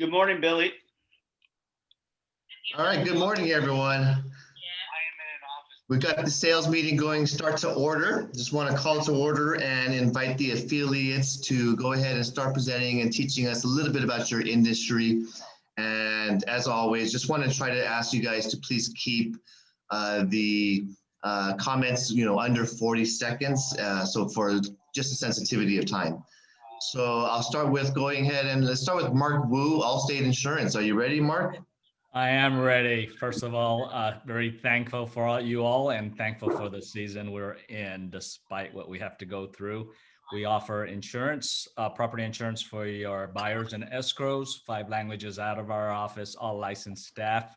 Good morning, Billy. All right, good morning, everyone. We've got the sales meeting going start to order. Just want to call to order and invite the affiliates to go ahead and start presenting and teaching us a little bit about your industry. And as always, just want to try to ask you guys to please keep the comments, under 40 seconds. So for just a sensitivity of time. So I'll start with going ahead and let's start with Mark Wu, Allstate Insurance. Are you ready, Mark? I am ready. First of all, very thankful for you all and thankful for the season we're in, despite what we have to go through. We offer insurance, property insurance for your buyers and escrows, 5 languages out of our office, all licensed staff,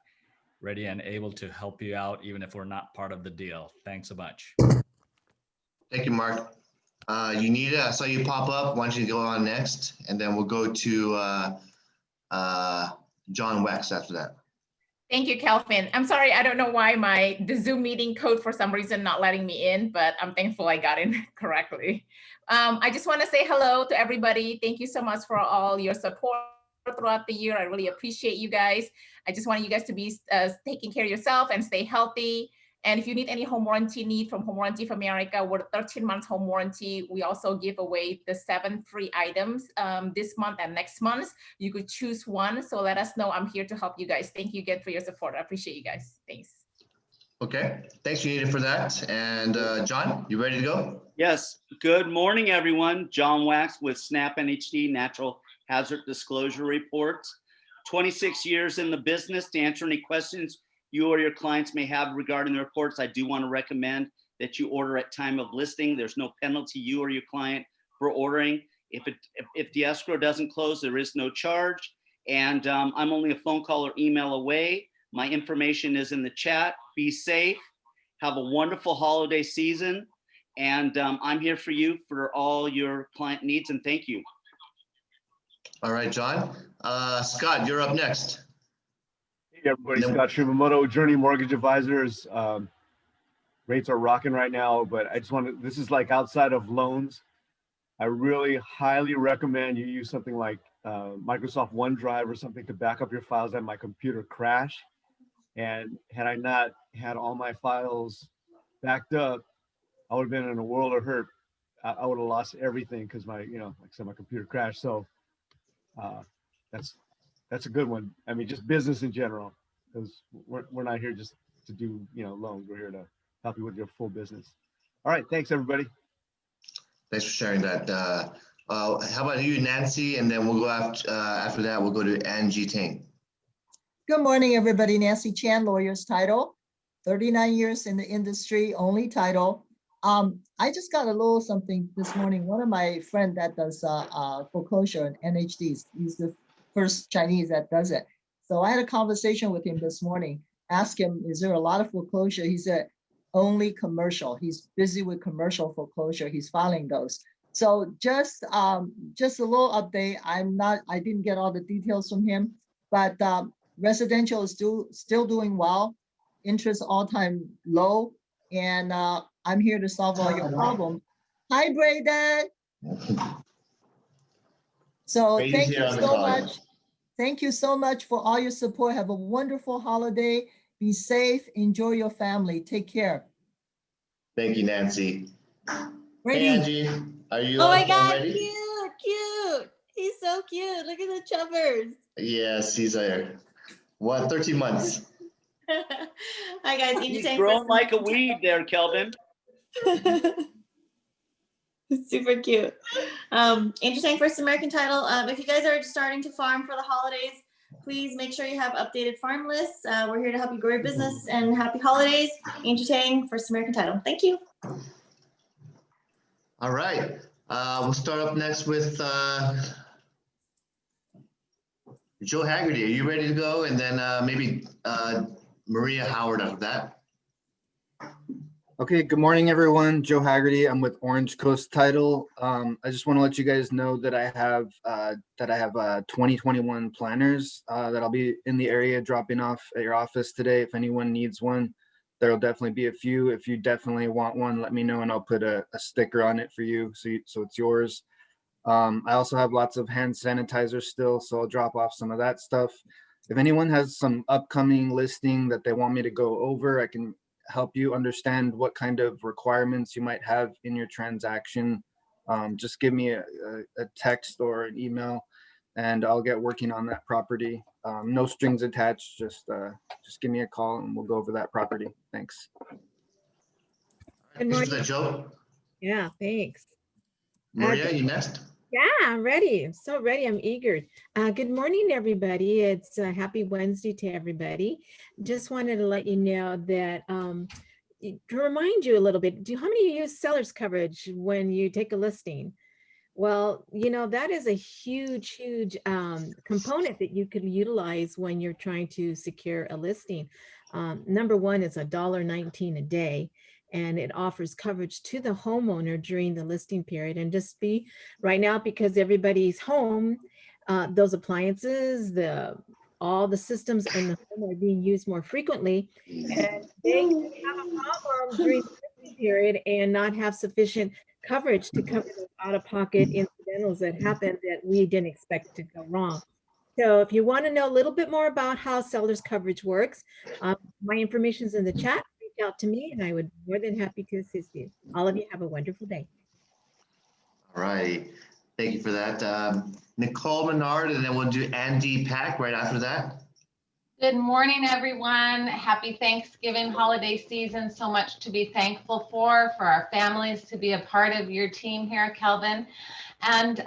ready and able to help you out, even if we're not part of the deal. Thanks so much. Thank you, Mark. Unita, I saw you pop up. Why don't you go on next? And then we'll go to John Wax after that. Thank you, Kelvin. I'm sorry, I don't know why the Zoom meeting code for some reason not letting me in, but I'm thankful I got in correctly. I just want to say hello to everybody. Thank you so much for all your support throughout the year. I really appreciate you guys. I just want you guys to be taking care of yourself and stay healthy. And if you need any home warranty need from Home Warranty for America, we're 13 months home warranty. We also give away the 7 free items this month and next month. You could choose one. So let us know. I'm here to help you guys. Thank you again for your support. I appreciate you guys. Thanks. Okay. Thanks, Unita, for that. And John, you ready to go? Yes. Good morning, everyone. John Wax with Snap NHD Natural Hazard Disclosure Reports. 26 years in the business. To answer any questions you or your clients may have regarding the reports, I do want to recommend that you order at time of listing. There's no penalty you or your client for ordering. If the escrow doesn't close, there is no charge. And I'm only a phone call or email away. My information is in the chat. Be safe. Have a wonderful holiday season. And I'm here for you for all your client needs. And thank you. All right, John. Scott, you're up next. Hey everybody, Scott Shimamoto, Journey Mortgage Advisors. Rates are rocking right now, but I just want to, this is like outside of loans. I really highly recommend you use something like Microsoft OneDrive or something to back up your files. That my computer crashed. And had I not had all my files backed up, I would have been in a world of hurt. I would have lost everything because my, like I said, my computer crashed. So that's a good one. I mean, just business in general, because we're not here just to do, loans. We're here to help you with your full business. All right. Thanks, everybody. Thanks for sharing that. How about you, Nancy? And then we'll go after that, we'll go to Angie Tang. Good morning, everybody. Nancy Chan, lawyer's title, 39 years in the industry, only title. I just got a little something this morning. One of my friend that does foreclosure and NHDs, he's the first Chinese that does it. So I had a conversation with him this morning, asked him, is there a lot of foreclosure? He said, only commercial. He's busy with commercial foreclosure. He's filing those. So just a little update. I didn't get all the details from him, but residential is still doing well. Interest all-time low. And I'm here to solve all your problems. Hi, Braden. So thank you so much. Thank you so much for all your support. Have a wonderful holiday. Be safe. Enjoy your family. Take care. Thank you, Nancy. Ready. Hey, Angie, are you Oh my God, ready? cute. He's so cute. Look at the chubbers. Yes, he's there. 13 months. Hi guys. He's grown like a weed there, Kelvin. Super cute. Andrew Tang, First American Title. If you guys are starting to farm for the holidays, please make sure you have updated farm lists. We're here to help you grow your business, and happy holidays. Andrew Tang, First American Title. Thank you. All right. We'll start up next with Joe Haggerty. Are you ready to go? And then maybe Maria Howard after that. Okay, good morning, everyone. Joe Haggerty. I'm with Orange Coast Title. I just want to let you guys know that I have 2021 planners that I'll be in the area dropping off at your office today. If anyone needs one, there'll definitely be a few. If you definitely want one, let me know and I'll put a sticker on it for you so it's yours. I also have lots of hand sanitizer still, so I'll drop off some of that stuff. If anyone has some upcoming listing that they want me to go over, I can help you understand what kind of requirements you might have in your transaction. Just give me a text or an email and I'll get working on that property. No strings attached, just give me a call and we'll go over that property. Thanks. Good Thanks for morning. that, Joe. Yeah, thanks. Maria, you next? Yeah, I'm ready. I'm so ready. I'm eager. Good morning, everybody. It's happy Wednesday to everybody. Just wanted to let you know that to remind you a little bit, how many of you use seller's coverage when you take a listing? Well, that is a huge component that you could utilize when you're trying to secure a listing. Number one is $1.19 a day, and it offers coverage to the homeowner during the listing period. And just be right now, because everybody's home, those appliances, all the systems in the home are being used more frequently, and they can have a problem during the listing period and not have sufficient coverage to cover those out-of-pocket incidentals that happen that we didn't expect to go wrong. So if you want to know a little bit more about how seller's coverage works, my information is in the chat. Reach out to me and I would be more than happy to assist you. All of you have a wonderful day. All right. Thank you for that. Nicole Menard, and then we'll do Andy Pack right after that. Good morning, everyone. Happy Thanksgiving holiday season. So much to be thankful for our families to be a part of your team here, Kelvin. And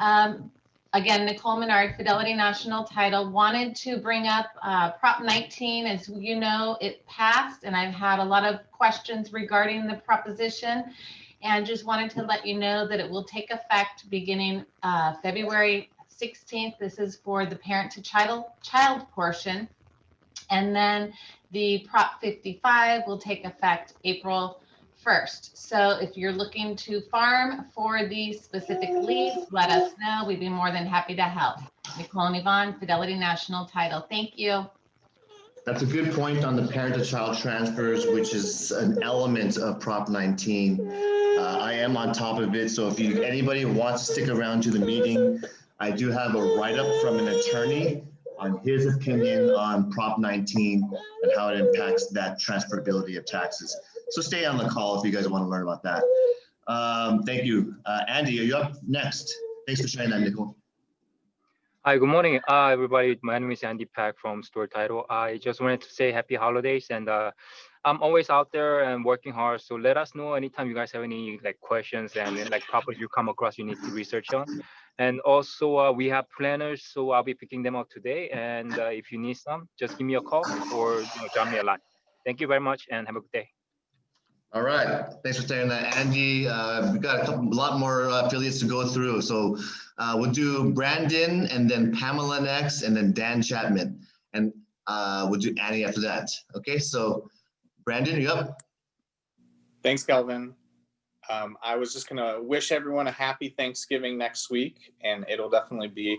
again, Nicole Menard, Fidelity National Title, wanted to bring up Prop 19. As you know, it passed, and I've had a lot of questions regarding the proposition, and just wanted to let you know that it will take effect beginning February 16th. This is for the parent to child portion. And then the Prop 55 will take effect April 1st. So if you're looking to farm for these specific leads, let us know. We'd be more than happy to help. Nicole and Yvonne, Fidelity National Title. Thank you. That's a good point on the parent-to-child transfers, which is an element of Prop 19. I am on top of it, so if anybody wants to stick around to the meeting, I do have a write-up from an attorney on his opinion on Prop 19 and how it impacts that transferability of taxes. So stay on the call if you guys want to learn about that. Thank you. Andy, are you up next? Thanks for sharing that, Nicole. Hi, good morning, everybody. My name is Andy Pack from Store Title. I just wanted to say happy holidays, and I'm always out there and working hard. So let us know anytime you guys have any questions and properties you come across you need to research on. And also we have planners, so I'll be picking them up today. And if you need some, just give me a call or drop me a line. Thank you very much and have a good day. All right, thanks for saying that, Andy. We've got a lot more affiliates to go through. So we'll do Brandon and then Pamela next and then Dan Chapman. And we'll do Annie after that. Okay, so Brandon, you up? Thanks, Kelvin. I was just gonna wish everyone a happy Thanksgiving next week, and it'll definitely be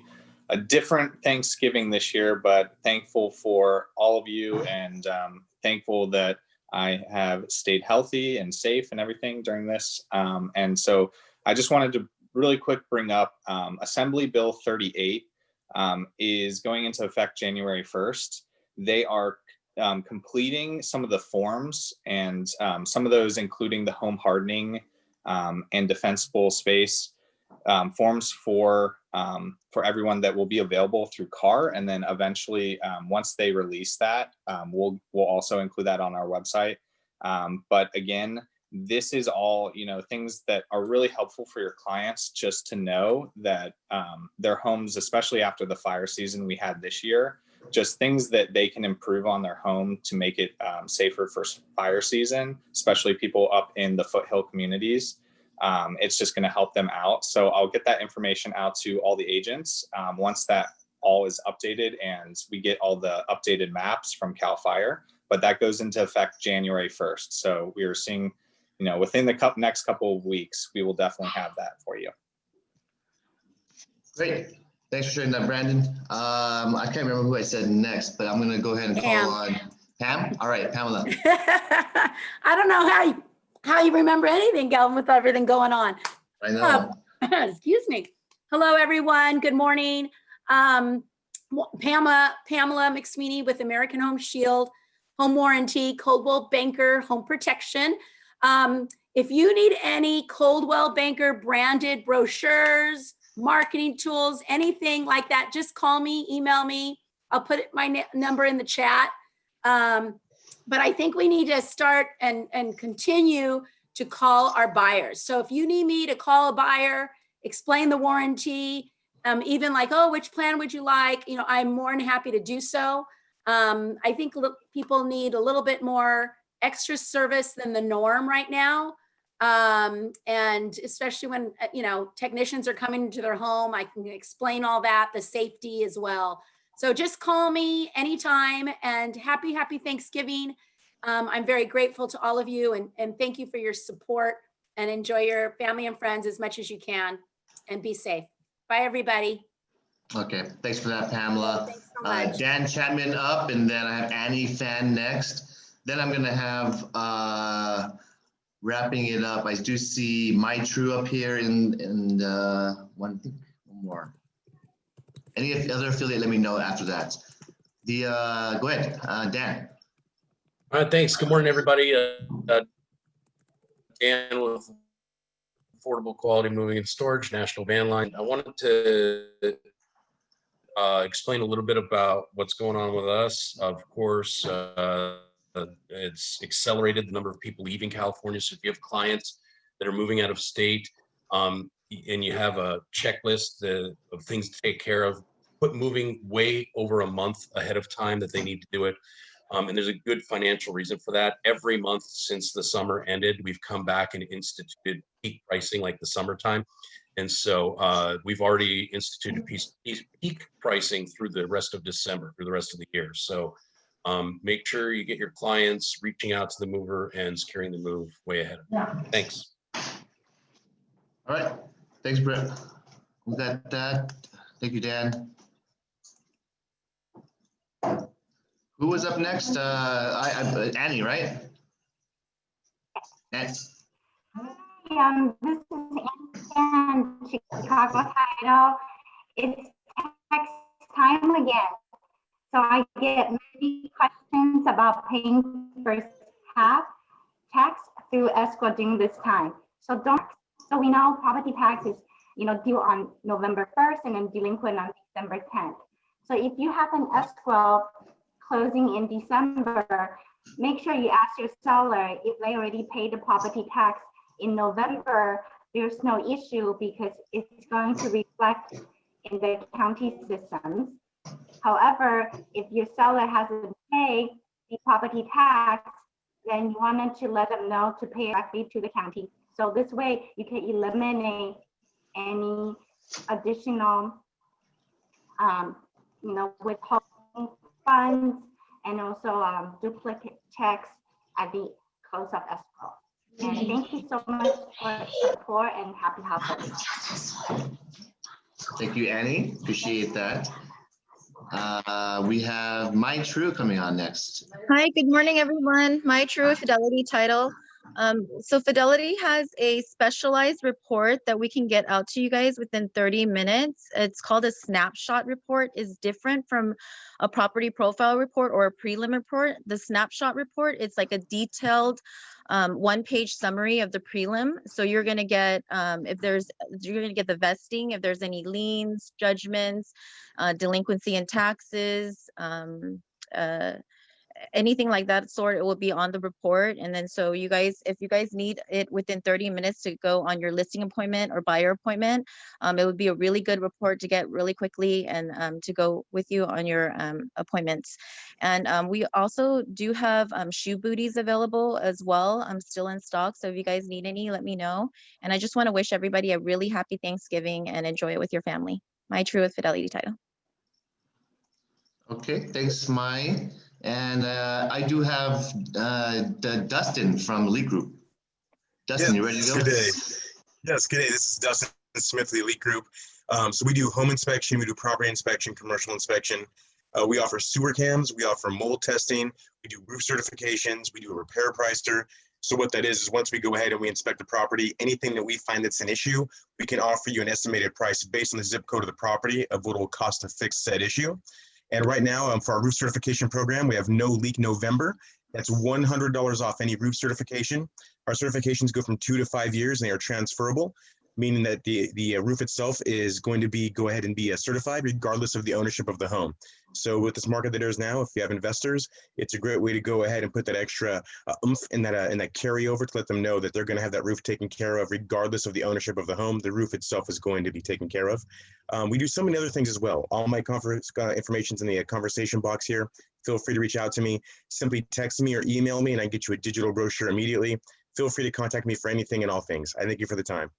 a different Thanksgiving this year, but thankful for all of you and thankful that I have stayed healthy and safe and everything during this. And so I just wanted to really quick bring up Assembly Bill 38 is going into effect January 1st. They are completing some of the forms and some of those including the home hardening and defensible space forms for everyone that will be available through CAR. And then eventually, once they release that, we'll also include that on our website. But again, this is all, things that are really helpful for your clients just to know that their homes, especially after the fire season we had this year, just things that they can improve on their home to make it safer for fire season, especially people up in the foothill communities. It's just going to help them out. So I'll get that information out to all the agents once that all is updated and we get all the updated maps from CAL FIRE, but that goes into effect January 1st. So we are seeing, within the next couple of weeks, we will definitely have that for you. Great. Thanks for sharing that, Brandon. I can't remember who I said next, but I'm going to go ahead and call on Pam. All right, Pamela. I don't know how you remember anything, Galvin, with everything going on. I know. Excuse me. Hello, everyone. Good morning. Pamela McSweeney with American Home Shield, Home Warranty, Coldwell Banker, Home Protection. If you need any Coldwell Banker branded brochures, marketing tools, anything like that, just call me, email me. I'll put my number in the chat. But I think we need to start and continue to call our buyers. So if you need me to call a buyer, explain the warranty, even like, oh, which plan would you like? You know, I'm more than happy to do so. I think people need a little bit more extra service than the norm right now. And especially when, you know, technicians are coming into their home, I can explain all that, the safety as well. So just call me anytime, and happy Thanksgiving. I'm very grateful to all of you, and thank you for your support, and enjoy your family and friends as much as you can, and be safe. Bye, everybody. Okay, thanks for that, Pamela. Thanks so much. Dan Chapman up, and then I have Annie Fan next. Then I'm gonna have, wrapping it up, I do see My True up here and one more. Any other affiliate, let me know after that. Go ahead, Dan. All right, thanks. Good morning, everybody. Dan with Affordable Quality Moving and Storage, National Van Line. I wanted to explain a little bit about what's going on with us. Of course, it's accelerated the number of people leaving California. So if you have clients that are moving out of state, and you have a checklist of things to take care of, put moving way over a month ahead of time that they need to do it. And there's a good financial reason for that. Every month since the summer ended, we've come back and instituted peak pricing like the summertime. And so we've already instituted peak pricing through the rest of December, through the rest of the year. So make sure you get your clients reaching out to the mover and securing the move way ahead of time. Thanks. All right, thanks, Brett. We got that. Thank you, Dan. Who was up next? Annie, right? Annie. This is Annie from Chicago Title. It's tax time again. So I get many questions about paying first half tax through escrow during this time. So we know property tax is, due on November 1st and then delinquent on December 10th. So if you have an escrow closing in December, make sure you ask your seller if they already paid the property tax in November. There's no issue because it's going to reflect in the county systems. However, if your seller hasn't paid the property tax, then you wanted to let them know to pay directly to the county. So this way you can eliminate any additional, withholding funds and also duplicate checks at the close of escrow. And thank you so much for the support and happy holidays. Thank you, Annie. Appreciate that. We have My True coming on next. Hi, good morning, everyone. My True Fidelity Title. So Fidelity has a specialized report that we can get out to you guys within 30 minutes. It's called a snapshot report. It's different from a property profile report or a prelim report. The snapshot report, it's like a detailed one-page summary of the prelim. So you're going to get the vesting, if there's any liens, judgments, delinquency and taxes, anything like that sort, it will be on the report. And then so you guys, if you guys need it within 30 minutes to go on your listing appointment or buyer appointment, it would be a really good report to get really quickly and to go with you on your appointments. And we also do have shoe booties available as well. I'm still in stock. So if you guys need any, let me know. And I just want to wish everybody a really happy Thanksgiving and enjoy it with your family. My True with Fidelity Title. Okay, thanks, Mai. And I do have Dustin from Elite Group. Dustin, you ready to go? Good day. Yes, good day. This is Dustin Smith, the Elite Group. So we do home inspection, we do property inspection, commercial inspection. We offer sewer cams, we offer mold testing, we do roof certifications, we do a repair pricer. So what that is once we go ahead and we inspect the property, anything that we find that's an issue, we can offer you an estimated price based on the zip code of the property of what it will cost to fix said issue. And right now, for our roof certification program, we have No Leak November. That's $100 off any roof certification. Our certifications go from 2 to 5 years, and they are transferable, meaning that the roof itself is going to go ahead and be certified regardless of the ownership of the home. So with this market that there is now, if you have investors, it's a great way to go ahead and put that extra oomph in that carryover to let them know that they're going to have that roof taken care of regardless of the ownership of the home. The roof itself is going to be taken care of. We do so many other things as well. All my conference information's in the conversation box here. Feel free to reach out to me. Simply text me or email me and I can get you a digital brochure immediately. Feel free to contact me for anything and all things. I thank you for the time.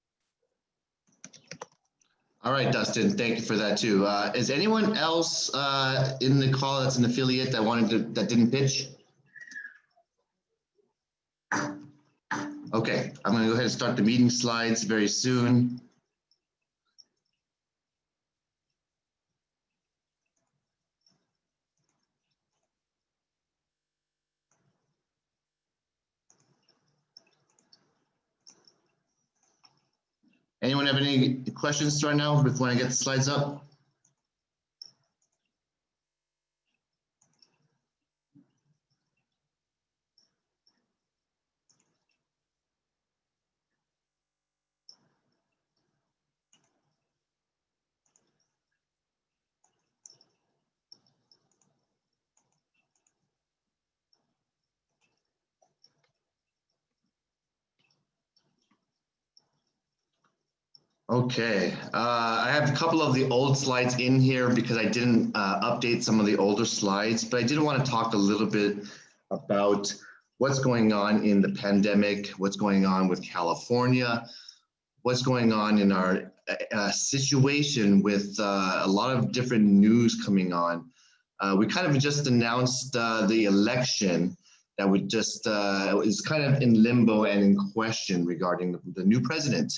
All right, Dustin, thank you for that too. Is anyone else in the call that's an affiliate that didn't pitch? Okay, I'm gonna go ahead and start the meeting slides very soon. Anyone have any questions right now before I get the slides up? Okay, I have a couple of the old slides in here because I didn't update some of the older slides, but I did want to talk a little bit about what's going on in the pandemic, what's going on with California, what's going on in our situation with a lot of different news coming on. We kind of just announced the election that would just is kind of in limbo and in question regarding the new president.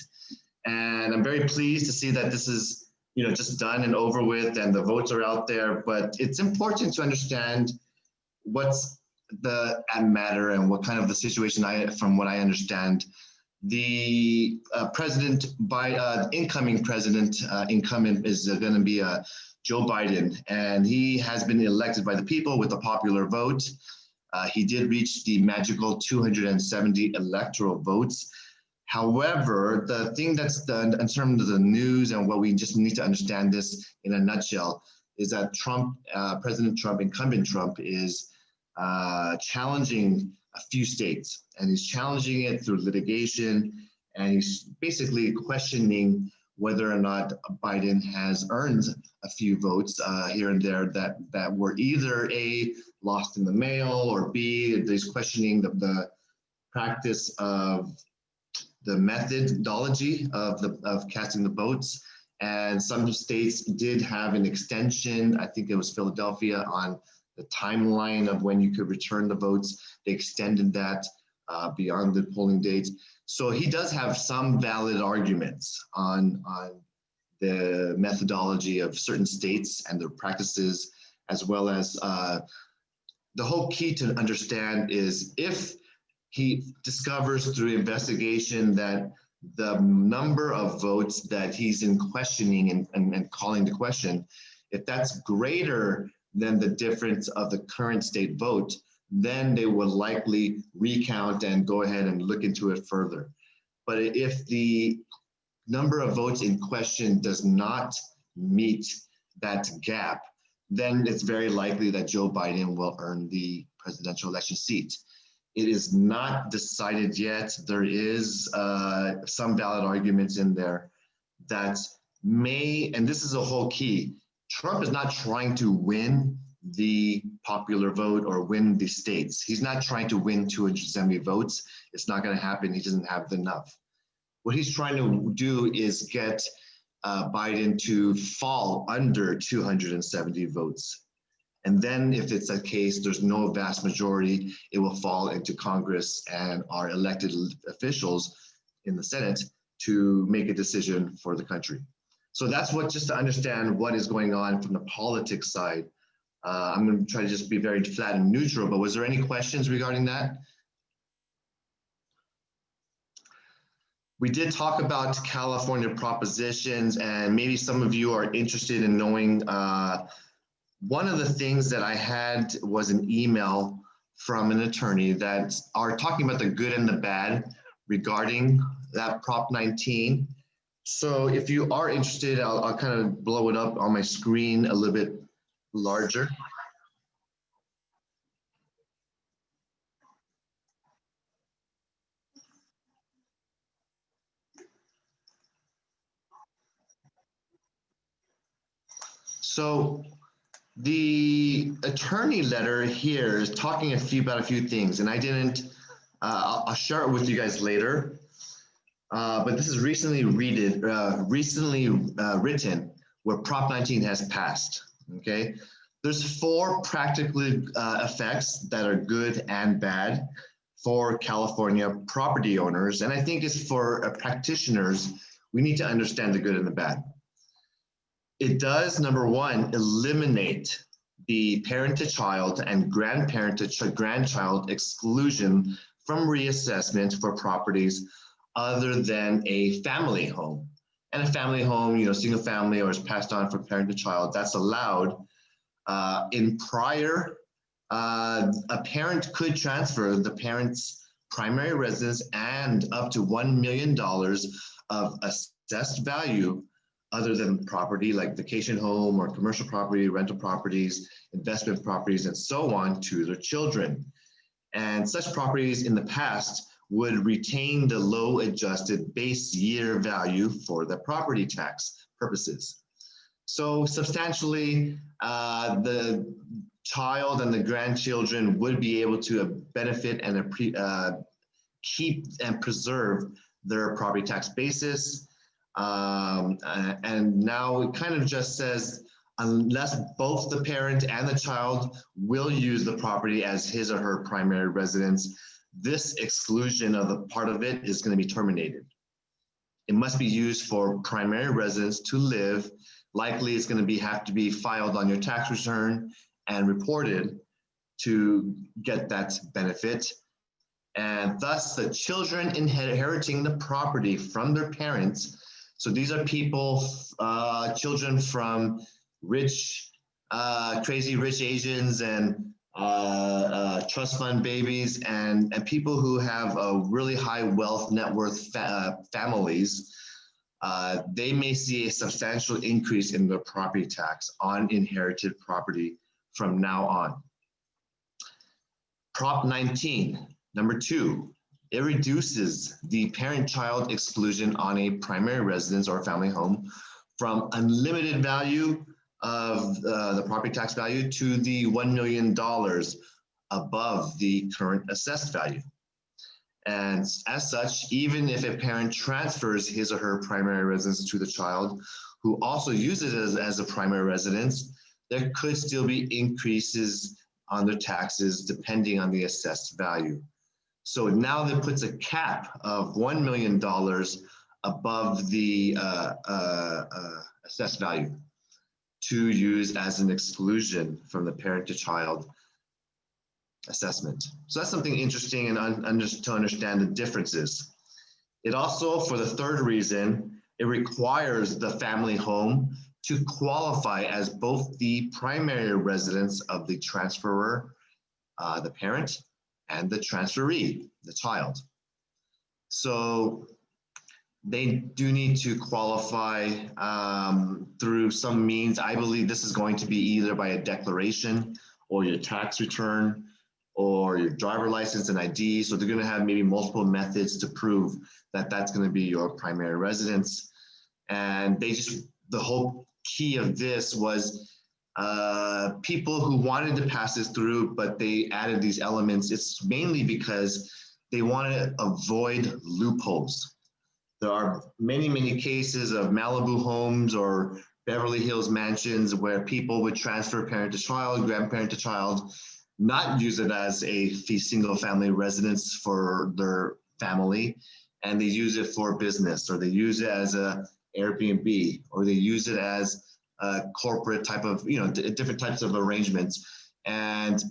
And I'm very pleased to see that this is, just done and over with and the votes are out there, but it's important to understand what's the matter and what kind of the situation from what I understand. The incoming president is going to be Joe Biden, and he has been elected by the people with a popular vote. He did reach the magical 270 electoral votes. However, the thing that's done in terms of the news and what we just need to understand this in a nutshell is that President Trump, incumbent Trump, is challenging a few states, and he's challenging it through litigation, and he's basically questioning whether or not Biden has earned a few votes here and there that were either A, lost in the mail, or B, he's questioning the practice of the methodology of casting the votes. And some states did have an extension. I think it was Philadelphia on the timeline of when you could return the votes. They extended that beyond the polling date. So he does have some valid arguments on the methodology of certain states and their practices, as well as the whole key to understand is if he discovers through investigation that the number of votes that he's in questioning and calling to question, if that's greater than the difference of the current state vote, then they will likely recount and go ahead and look into it further. But if the number of votes in question does not meet that gap, then it's very likely that Joe Biden will earn the presidential election seat. It is not decided yet. There is some valid arguments in there that may, and this is a whole key, Trump is not trying to win the popular vote or win the states. He's not trying to win 270 votes. It's not going to happen. He doesn't have enough. What he's trying to do is get Biden to fall under 270 votes. And then if it's a case, there's no vast majority, it will fall into Congress and our elected officials in the Senate to make a decision for the country. So that's what, just to understand what is going on from the politics side. I'm going to try to just be very flat and neutral, but was there any questions regarding that? We did talk about California propositions, and maybe some of you are interested in knowing. One of the things that I had was an email from an attorney that are talking about the good and the bad regarding that Prop 19. So if you are interested, I'll kind of blow it up on my screen a little bit larger. So the attorney letter here is talking about a few things, and I didn't, I'll share it with you guys later. But this is recently written where Prop 19 has passed, okay? There's 4 practical effects that are good and bad for California property owners. And I think it's for practitioners, we need to understand the good and the bad. It does, number 1, eliminate the parent-to-child and grandparent-to-grandchild exclusion from reassessment for properties other than a family home. And a family home, you know, single family or is passed on from parent to child, that's allowed. In prior, a parent could transfer the parent's primary residence and up to $1 million of assessed value other than property like vacation home or commercial property, rental properties, investment properties, and so on to their children. And such properties in the past would retain the low adjusted base year value for the property tax purposes. So substantially, the child and the grandchildren would be able to benefit and keep and preserve their property tax basis. And now it kind of just says, unless both the parent and the child will use the property as his or her primary residence, this exclusion of the part of it is going to be terminated. It must be used for primary residence to live. Likely it's going to have to be filed on your tax return and reported to get that benefit. And thus the children inheriting the property from their parents. So these are people, children from rich, crazy rich Asians and trust fund babies and people who have a really high wealth net worth families, they may see a substantial increase in their property tax on inherited property from now on. Prop 19, number 2, it reduces the parent-child exclusion on a primary residence or family home from unlimited value of the property tax value to the $1 million above the current assessed value. And as such, even if a parent transfers his or her primary residence to the child who also uses it as a primary residence, there could still be increases on their taxes depending on the assessed value. So now that puts a cap of $1 million above the assessed value to use as an exclusion from the parent to child assessment. So that's something interesting and to understand the differences. It also, for the third reason, it requires the family home to qualify as both the primary residence of the transferor, the parent, and the transferee, the child. So they do need to qualify through some means. I believe this is going to be either by a declaration or your tax return or your driver license and ID. So they're going to have maybe multiple methods to prove that that's going to be your primary residence. And they just, the whole key of this was people who wanted to pass this through, but they added these elements. It's mainly because they want to avoid loopholes. There are many, many cases of Malibu homes or Beverly Hills mansions where people would transfer parent to child, grandparent to child, not use it as a single family residence for their family, and they use it for business, or they use it as a Airbnb, or they use it as a corporate type of, different types of arrangements. And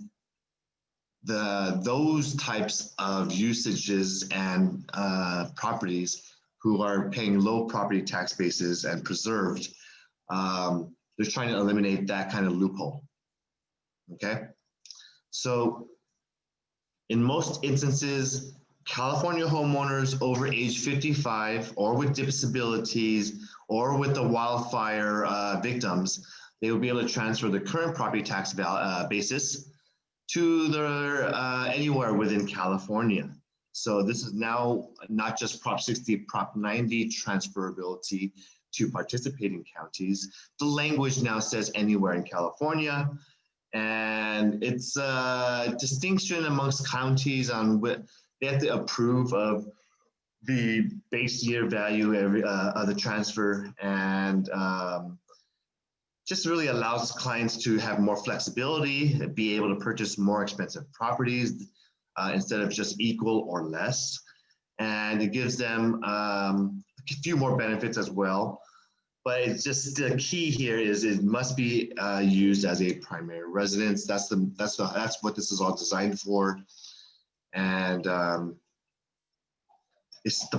those types of usages and properties who are paying low property tax bases and preserved. They're trying to eliminate that kind of loophole. Okay, so in most instances, California homeowners over age 55 or with disabilities or with the wildfire victims, they will be able to transfer the current property tax basis to their anywhere within California. So this is now not just Prop 60, Prop 90 transferability to participating counties. The language now says anywhere in California, and it's a distinction amongst counties on what they have to approve of the base year value of the transfer, and just really allows clients to have more flexibility, be able to purchase more expensive properties instead of just equal or less. And it gives them a few more benefits as well. But it's just the key here is it must be used as a primary residence. That's what this is all designed for. And the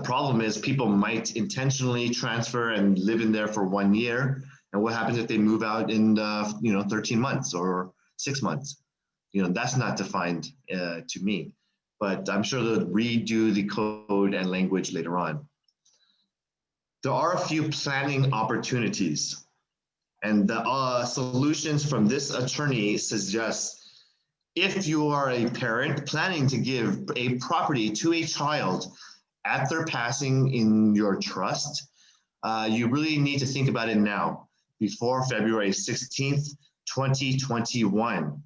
problem is people might intentionally transfer and live in there for 1 year. And what happens if they move out in 13 months or 6 months? That's not defined to me. But I'm sure they'll redo the code and language later on. There are a few planning opportunities, and the solutions from this attorney suggest if you are a parent planning to give a property to a child at their passing in your trust, you really need to think about it now, before February 16th, 2021.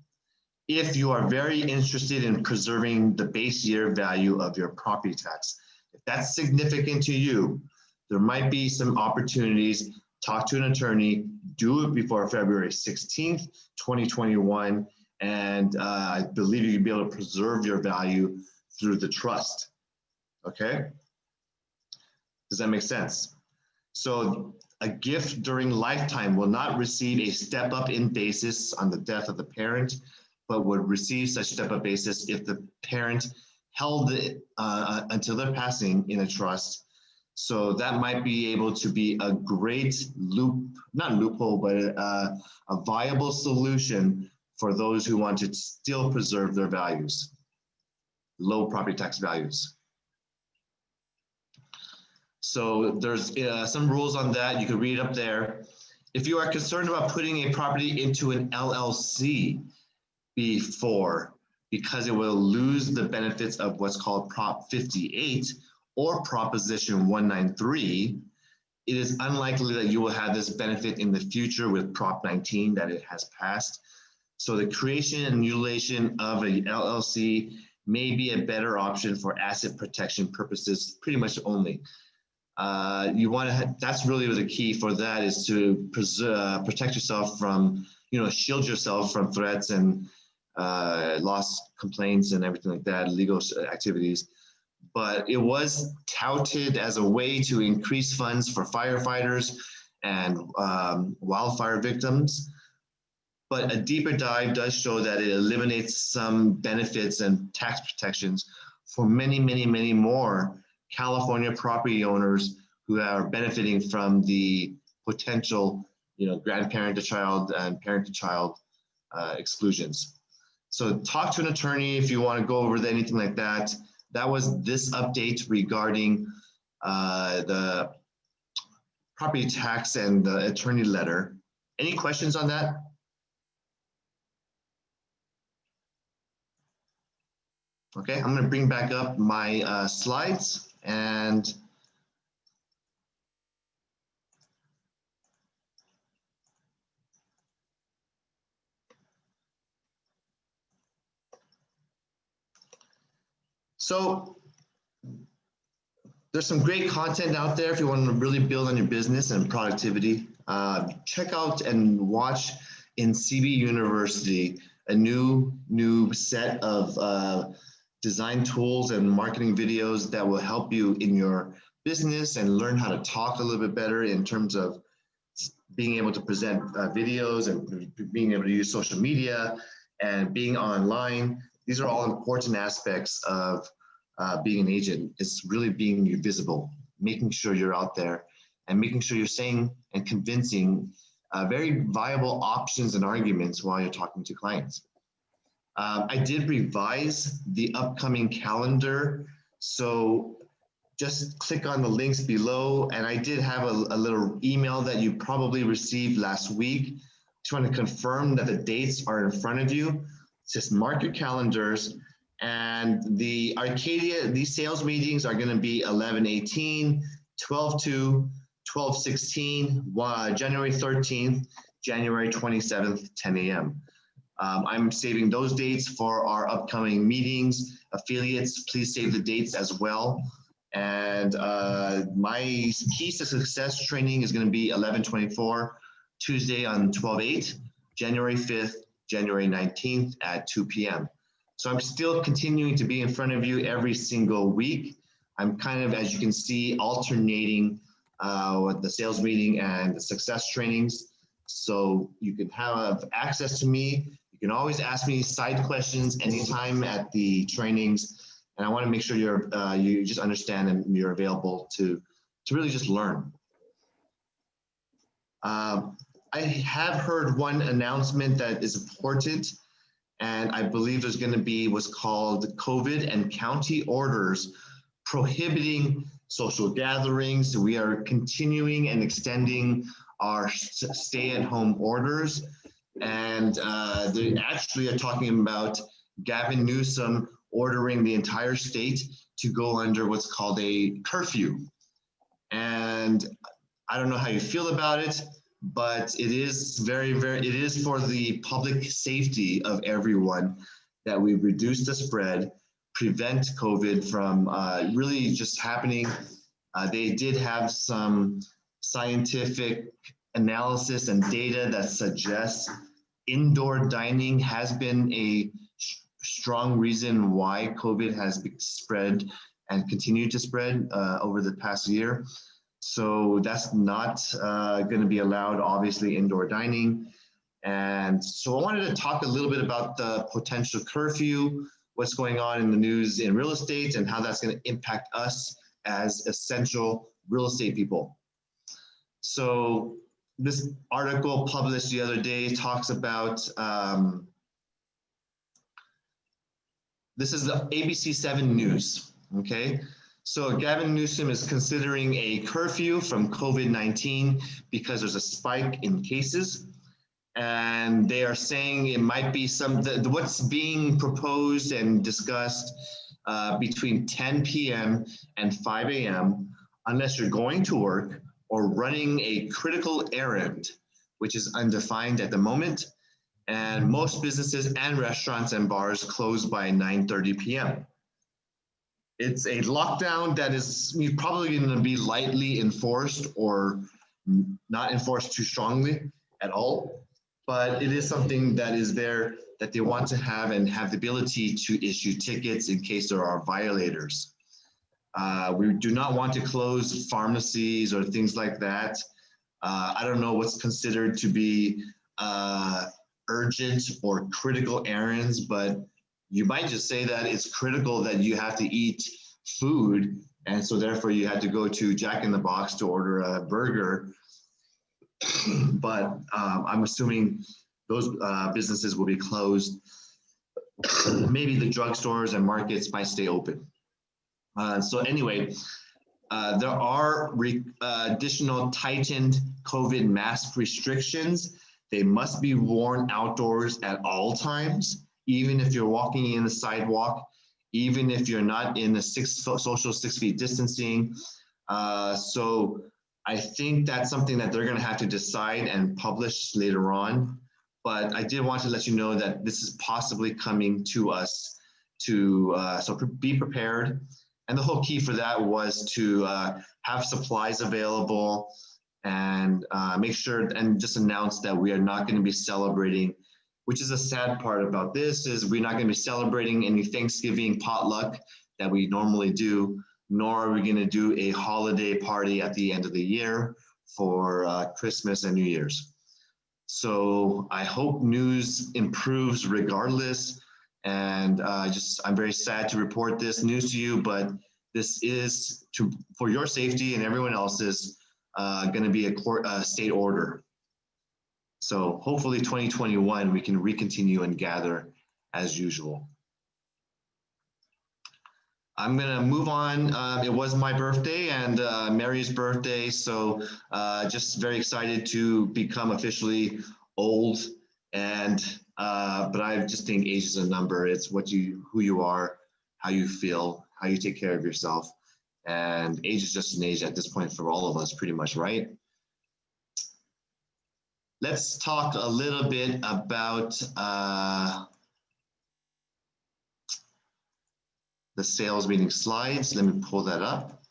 If you are very interested in preserving the base year value of your property tax, if that's significant to you, there might be some opportunities. Talk to an attorney, do it before February 16th, 2021, and I believe you can be able to preserve your value through the trust. Okay? Does that make sense? So a gift during lifetime will not receive a step up in basis on the death of the parent, but would receive such step up basis if the parent held it until their passing in a trust. So that might be able to be a great not loophole, but a viable solution for those who want to still preserve their values, low property tax values. So there's some rules on that. You can read up there. If you are concerned about putting a property into an LLC because it will lose the benefits of what's called Prop 58 or Proposition 193, it is unlikely that you will have this benefit in the future with Prop 19 that it has passed. So the creation and mutilation of a LLC may be a better option for asset protection purposes, pretty much only. That's really the key for that, is to protect yourself from, shield yourself from threats and loss complaints and everything like that, legal activities. But it was touted as a way to increase funds for firefighters and wildfire victims. But a deeper dive does show that it eliminates some benefits and tax protections for many, many, many more California property owners who are benefiting from the potential, grandparent to child and parent to child exclusions. So talk to an attorney if you want to go over anything like that. That was this update regarding the property tax and the attorney letter. Any questions on that? Okay, I'm going to bring back up my slides and so there's some great content out there if you want to really build on your business and productivity. Check out and watch in CB University a new set of design tools and marketing videos that will help you in your business and learn how to talk a little bit better in terms of being able to present videos and being able to use social media and being online. These are all important aspects of being an agent. It's really being visible. making sure you're out there and making sure you're saying and convincing very viable options and arguments while you're talking to clients. I did revise the upcoming calendar, so just click on the links below. And I did have a little email that you probably received last week. Just want to confirm that the dates are in front of you. Just mark your calendars. And the Arcadia, these sales meetings are going to be 11/18, 12/2, 12/16, January 13th, January 27th, 10 a.m. I'm saving those dates for our upcoming meetings. Affiliates, please save the dates as well. And my Keys to Success training is going to be 11/24, Tuesday on 12/8, January 5th, January 19th at 2 p.m. So I'm still continuing to be in front of you every single week. I'm kind of, as you can see, alternating with the sales meeting and the success trainings. So you can have access to me. You can always ask me side questions anytime at the trainings. And I want to make sure you just understand and you're available to really just learn. I have heard one announcement that is important, and I believe there's going to be what's called COVID and county orders prohibiting social gatherings. We are continuing and extending our stay-at-home orders, and they actually are talking about Gavin Newsom ordering the entire state to go under what's called a curfew. And I don't know how you feel about it, but it is it is for the public safety of everyone that we reduce the spread, prevent COVID from really just happening. They did have some scientific analysis and data that suggests indoor dining has been a strong reason why COVID has spread and continued to spread over the past year. So that's not going to be allowed, obviously, indoor dining. And so I wanted to talk a little bit about the potential curfew, what's going on in the news in real estate, and how that's going to impact us as essential real estate people. So this article published the other day talks about, this is the ABC 7 News, okay? So Gavin Newsom is considering a curfew from COVID-19 because there's a spike in cases. And they are saying it might be what's being proposed and discussed between 10 p.m. and 5 a.m. unless you're going to work or running a critical errand, which is undefined at the moment. And most businesses and restaurants and bars close by 9:30 p.m. It's a lockdown that is probably going to be lightly enforced or not enforced too strongly at all. But it is something that is there that they want to have and have the ability to issue tickets in case there are violators. We do not want to close pharmacies or things like that. I don't know what's considered to be urgent or critical errands, but you might just say that it's critical that you have to eat food. And so therefore you had to go to Jack in the Box to order a burger. But I'm assuming those businesses will be closed. Maybe the drugstores and markets might stay open. So anyway, there are additional tightened COVID mask restrictions. They must be worn outdoors at all times, even if you're walking in the sidewalk, even if you're not in the social 6 feet distancing. So I think that's something that they're going to have to decide and publish later on. But I did want to let you know that this is possibly coming to us so be prepared. And the whole key for that was to have supplies available and make sure and just announce that we are not going to be celebrating, which is a sad part about this, is we're not going to be celebrating any Thanksgiving potluck that we normally do, nor are we going to do a holiday party at the end of the year for Christmas and New Year's. So I hope news improves regardless. And I'm very sad to report this news to you, but this is for your safety and everyone else's going to be a state order. So hopefully 2021, we can recontinue and gather as usual. I'm going to move on. It was my birthday and Mary's birthday. So just very excited to become officially old. And but I just think age is a number. It's who you are, how you feel, how you take care of yourself. And age is just an age at this point for all of us, pretty much, right? Let's talk a little bit about the sales meeting slides. Let me pull that up.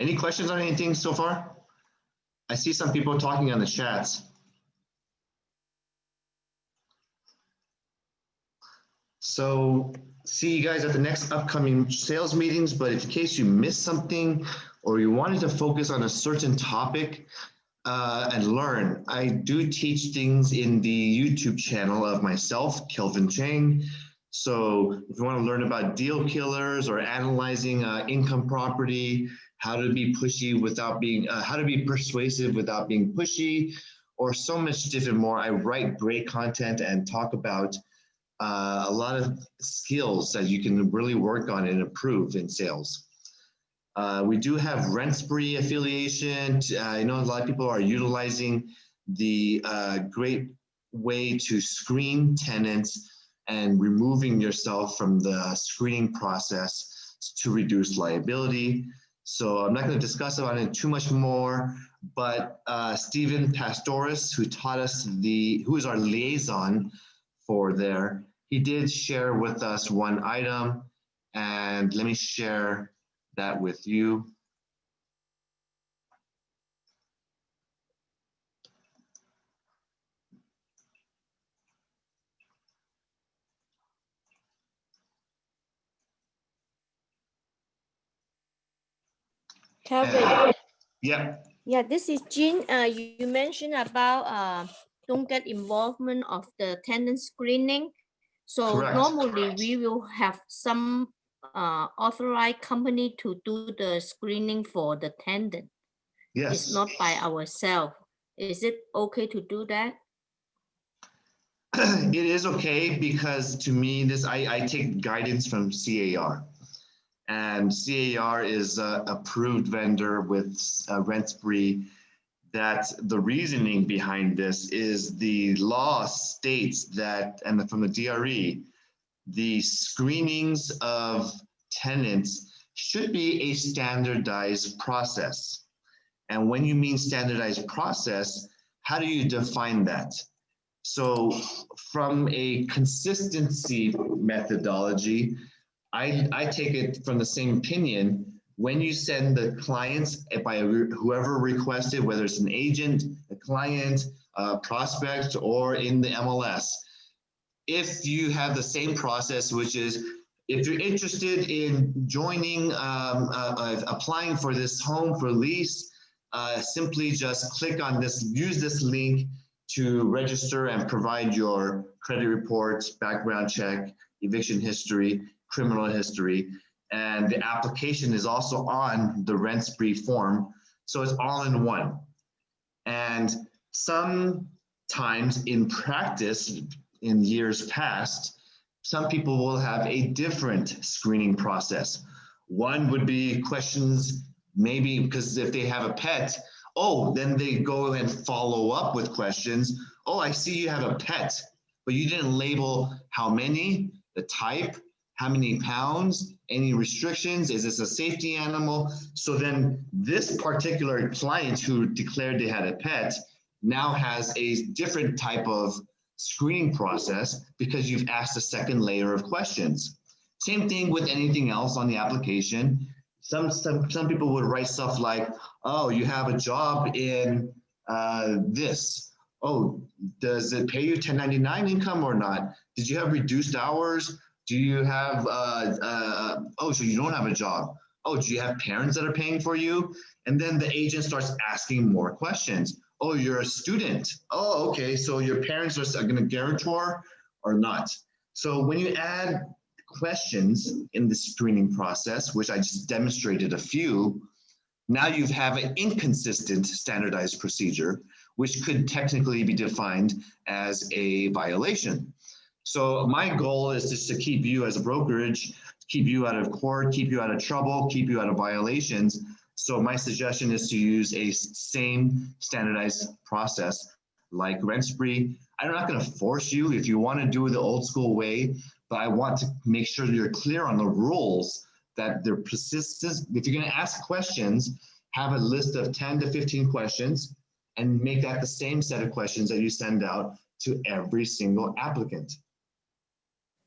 Any questions on anything so far? I see some people talking on the chats. So see you guys at the next upcoming sales meetings, but in case you missed something or you wanted to focus on a certain topic and learn, I do teach things in the YouTube channel of myself, Kelvin Chang. So if you want to learn about deal killers or analyzing income property, how to be pushy without being, how to be persuasive without being pushy, or so much different more, I write great content and talk about a lot of skills that you can really work on and improve in sales. We do have rent spree affiliation. I know a lot of people are utilizing the great way to screen tenants and removing yourself from the screening process to reduce liability. So I'm not going to discuss about it too much more, but Stephen Pastoris, who taught us who is our liaison for there, he did share with us one item, and let me share that with you. Kelvin. Yeah. Yeah, this is Jean. You mentioned about don't get involvement of the tenant screening. So Correct. normally we will have some authorized company to do the screening for the tenant. Yes. It's not by ourselves. Is it okay to do that? It is okay because to me, I take guidance from CAR. And CAR is an approved vendor with rent spree. That the reasoning behind this is the law states that, and from the DRE, the screenings of tenants should be a standardized process. And when you mean standardized process, how do you define that? So from a consistency methodology, I take it from the same opinion. When you send the clients by whoever requested, whether it's an agent, a client, a prospect, or in the MLS, if you have the same process, which is if you're interested in joining, applying for this home for lease, simply just click on this, use this link to register and provide your credit reports, background check, eviction history, criminal history. And the application is also on the rent spree form. So it's all in one. And sometimes in practice, in years past, some people will have a different screening process. One would be questions, maybe because if they have a pet, then they go and follow up with questions. Oh, I see you have a pet, but you didn't label how many, the type, how many pounds, any restrictions, is this a safety animal? So then this particular client who declared they had a pet now has a different type of screening process because you've asked a second layer of questions. Same thing with anything else on the application. Some people would write stuff like, oh, you have a job in this. Oh, does it pay you 1099 income or not? Did you have reduced hours? Do you have, so you don't have a job. Oh, do you have parents that are paying for you? And then the agent starts asking more questions. Oh, you're a student. Oh, okay. So your parents are going to guarantor or not? So when you add questions in the screening process, which I just demonstrated a few, now you have an inconsistent standardized procedure, which could technically be defined as a violation. So my goal is just to keep you as a brokerage, keep you out of court, keep you out of trouble, keep you out of violations. So my suggestion is to use a same standardized process like rent spree. I'm not going to force you if you want to do it the old school way, but I want to make sure that you're clear on the rules, that they're persistent. If you're going to ask questions, have a list of 10 to 15 questions and make that the same set of questions that you send out to every single applicant.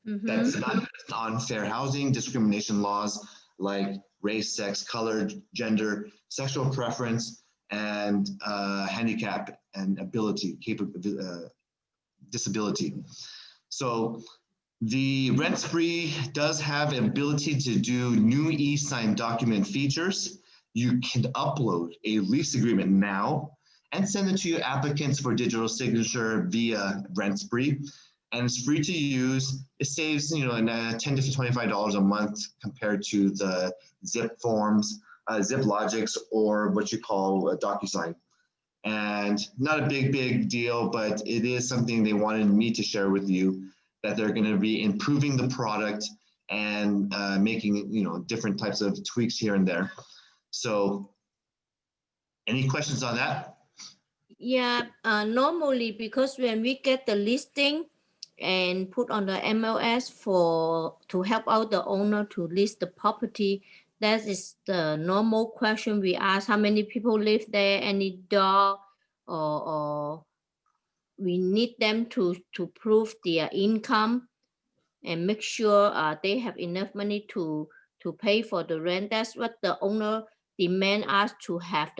That's not based on fair housing, discrimination laws like race, sex, color, gender, sexual preference, and handicap and ability, disability. So the rent spree does have an ability to do new e-sign document features. You can upload a lease agreement now and send it to your applicants for digital signature via rent spree. And it's free to use. It saves, $10 to $25 a month compared to the Zip forms, Zip Logics, or what you call a DocuSign. And not a big deal, but it is something they wanted me to share with you, that they're going to be improving the product and making, different types of tweaks here and there. So any questions on that? Yeah, normally because when we get the listing and put on the MLS to help out the owner to list the property, that is the normal question we ask: how many people live there, any dog, or we need them to prove their income and make sure they have enough money to pay for the rent. That's what the owner demand us to have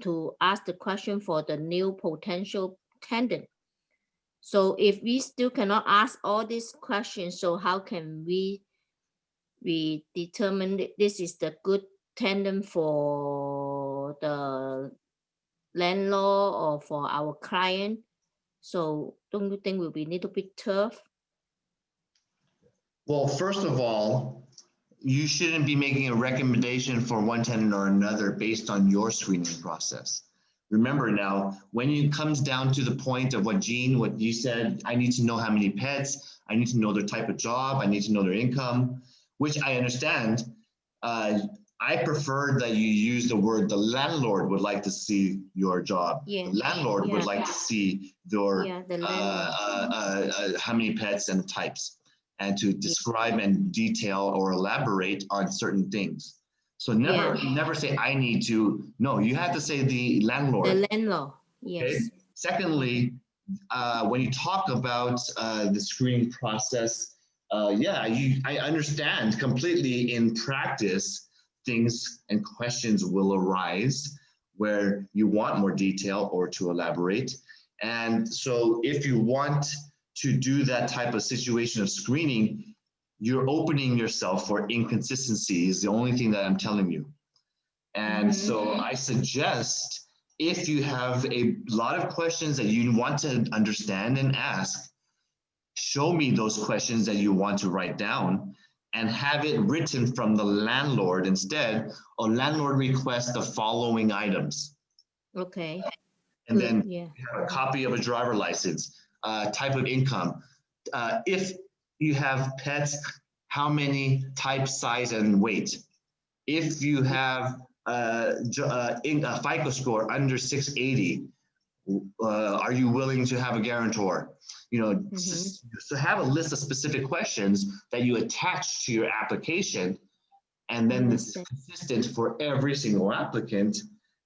to ask the question for the new potential tenant. So if we still cannot ask all these questions, so how can we determine that this is the good tenant for the landlord or for our client? So don't you think will be a little bit tough? Well, first of all, you shouldn't be making a recommendation for one tenant or another based on your screening process. Remember now, when it comes down to the point of what you said, I need to know how many pets, I need to know their type of job, I need to know their income, which I understand. I prefer that you use the word the landlord would like to see your job. Yeah. The landlord would like to see your how many pets and the types, and to describe and detail or elaborate on certain things. So never say I need to. No, you have to say the landlord. The landlord, yes. Okay? Secondly, when you talk about the screening process, I understand completely. In practice, things and questions will arise where you want more detail or to elaborate. And so if you want to do that type of situation of screening, you're opening yourself for inconsistency is the only thing that I'm telling you. And so I suggest, if you have a lot of questions that you want to understand and ask, show me those questions that you want to write down and have it written from the landlord instead. A landlord requests the following items. Okay. And then you have a copy of a driver license, type of income. If you have pets, how many, type, size, and weight. If you have a FICO score under 680, are you willing to have a guarantor? So have a list of specific questions that you attach to your application, and then this is consistent for every single applicant.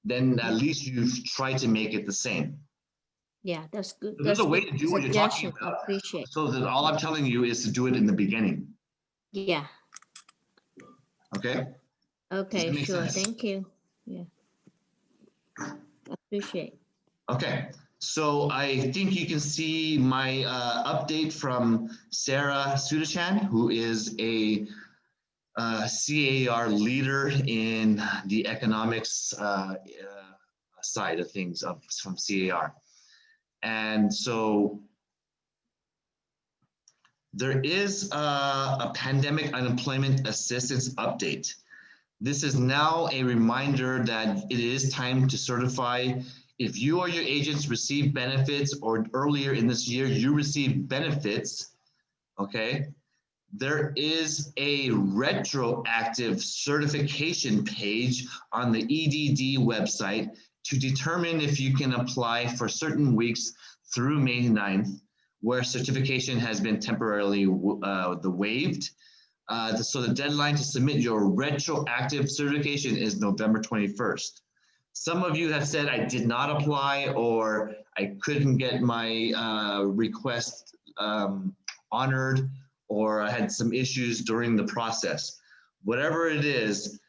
Then at least you've tried to make it the same. Yeah, that's good. So there's a way to do what you're talking about. Appreciate. So that all I'm telling you is to do it in the beginning. Yeah. Okay. Okay, sure. Sense? Thank you. Yeah. Appreciate. Okay. So I think you can see my update from Sarah Sudachan, who is a CAR leader in the economics side of things from CAR. And so there is a pandemic unemployment assistance update. This is now a reminder that it is time to certify. If you or your agents receive benefits, or earlier in this year you received benefits, okay, there is a retroactive certification page on the EDD website to determine if you can apply for certain weeks through May 9th, where certification has been temporarily waived. So the deadline to submit your retroactive certification is November 21st. Some of you have said I did not apply, or I couldn't get my request honored, or I had some issues during the process. Whatever it is,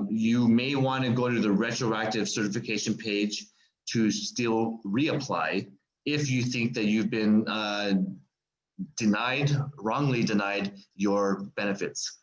you may want to go to the retroactive certification page to still reapply if you think that you've been wrongly denied your benefits.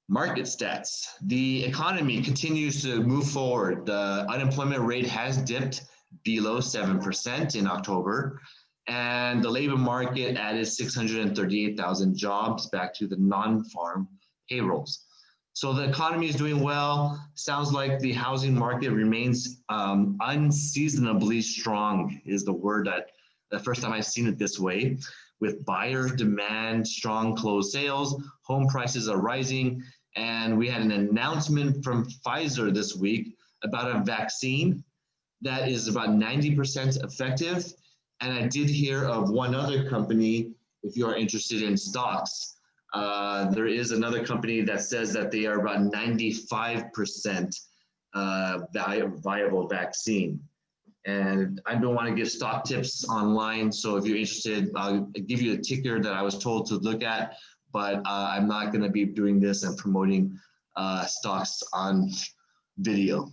Market stats. The economy continues to move forward. The unemployment rate has dipped below 7% in October, and the labor market added 638,000 jobs back to the non-farm payrolls. So the economy is doing well. Sounds like the housing market remains unseasonably strong is the word that the first time I've seen it this way. With buyer demand, strong closed sales, home prices are rising, and we had an announcement from Pfizer this week about a vaccine that is about 90% effective. And I did hear of one other company, if you are interested in stocks, there is another company that says that they are about 95% viable vaccine. And I don't want to give stock tips online, so if you're interested, I'll give you a ticker that I was told to look at, but I'm not going to be doing this and promoting stocks on video.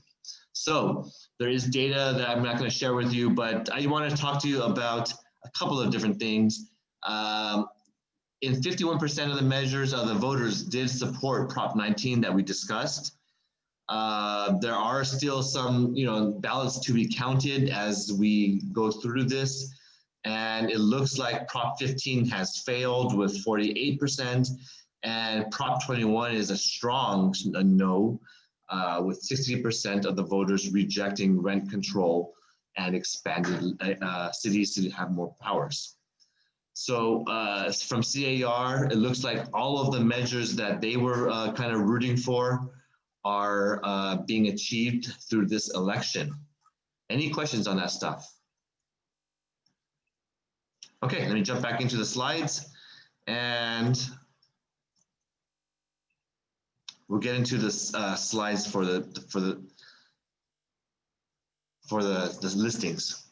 So there is data that I'm not going to share with you, but I want to talk to you about a couple of different things. In 51% of the measures of the voters did support Prop 19 that we discussed. There are still some, ballots to be counted as we go through this. And it looks like Prop 15 has failed with 48%, and Prop 21 is a strong no, with 60% of the voters rejecting rent control and expanded cities to have more powers. So from CAR, it looks like all of the measures that they were kind of rooting for are being achieved through this election. Any questions on that stuff? Okay, let me jump back into the slides, and we'll get into the slides for the listings.